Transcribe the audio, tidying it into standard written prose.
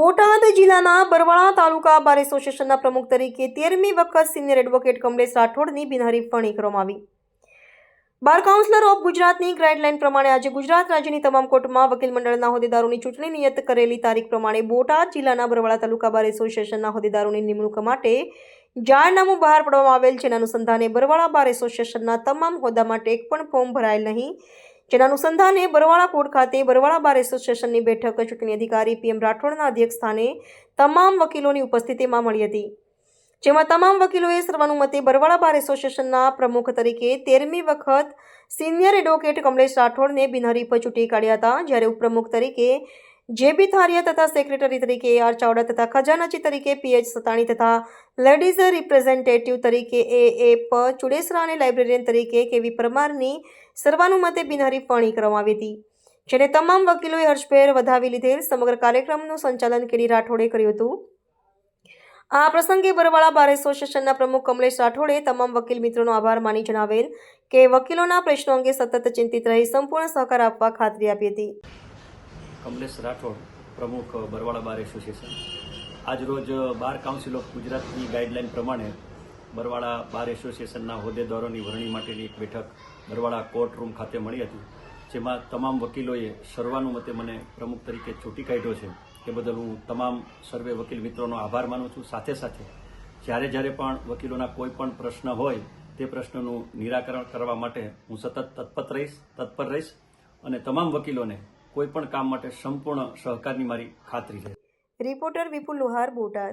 બોટાદ જિલ્લાના બરવાળા તાલુકા બાર એસોસિએશનના પ્રમુખ તરીકે 13મી વખત સિનિયર એડવોકેટ કમલેશ રાઠોડની બિનહરીફ વરણી કરવામાં આવી. બાર કાઉન્સિલ ઓફ ગુજરાતની ગાઈડલાઈન પ્રમાણે આજે ગુજરાત રાજ્યની તમામ કોર્ટમાં વકીલ મંડળના હોદ્દેદારોની ચૂંટણી નિયત કરેલી તારીખ પ્રમાણે બોટાદ જિલ્લાના બરવાળા તાલુકા બાર એસોસિએશનના હોદ્દેદારોની નિમણૂક માટે જાહેરનામું બહાર પાડવામાં આવેલ. જેના અનુસંધાને બરવાળા બાર એસોસિએશનના તમામ હોદ્દા માટે એક પણ ફોર્મ ભરાયેલ નહીં. જેના અનુસંધાને બરવાળા કોર્ટ ખાતે બરવાળા બાર એસોસિએશનની બેઠક ચૂંટણી અધિકારી PM રાઠોડના અધ્યક્ષ સ્થાને તમામ વકીલોની ઉપસ્થિતિમાં મળી હતી. જેમાં તમામ વકીલોએ સર્વાનુમતે બરવાળા બાર એસોસિએશનના પ્રમુખ તરીકે 13મી વખત સિનિયર એડવોકેટ કમલેશ રાઠોડને બિનહરીફ ચૂંટી કાઢ્યા હતા. જ્યારે ઉપપ્રમુખ તરીકે JB થારિયા તથા સેક્રેટરી તરીકે AR ચાવડા તથા ખજાનચી તરીકે PH સતાણી તથા લેડીઝ રિપ્રેઝેન્ટેટિવ તરીકે AP ચુડેસરા અને લાઇબ્રેરિયન તરીકે KV પરમારની સર્વાનુમતે બિનહરીફ વરણી કરવામાં આવી હતી. જેને તમામ વકીલોએ હર્ષભેર વધાવી લીધેલ. સમગ્ર કાર્યક્રમનું સંચાલન KD રાઠોડે કર્યું હતું. આ પ્રસંગે બરવાળા બાર એસોસિએશનના પ્રમુખ કમલેશ રાઠોડે તમામ વકીલ મિત્રોનો આભાર માની જણાવેલ કે વકીલોના પ્રશ્નો અંગે સતત ચિંતિત રહી સંપૂર્ણ સહકાર આપવા ખાતરી આપી હતી. કમલેશ રાઠોડ, પ્રમુખ બરવાળા બાર એસોસિએશન. આજરોજ બાર કાઉન્સિલ ઓફ ગુજરાતની ગાઈડલાઈન પ્રમાણે બરવાળા બાર એસોસિએશનના હોદ્દેદારોની વરણી માટેની એક બેઠક બરવાળા કોર્ટ રૂમ ખાતે મળી હતી. જેમાં તમામ વકીલોએ સર્વાનુમતે મને પ્રમુખ તરીકે ચૂંટી કાઢ્યો છે. એ બદલ હું તમામ સર્વે વકીલ મિત્રોનો આભાર માનું છું. સાથે સાથે જ્યારે પણ વકીલોના કોઈ પણ પ્રશ્ન હોય તે પ્રશ્નનું નિરાકરણ કરવા માટે હું સતત તત્પર રહીશ અને તમામ વકીલોને કોઈ પણ કામ માટે સંપૂર્ણ સહકારની મારી ખાતરી છે. રિપોર્ટર વિપુલ લોહાર, બોટાદ.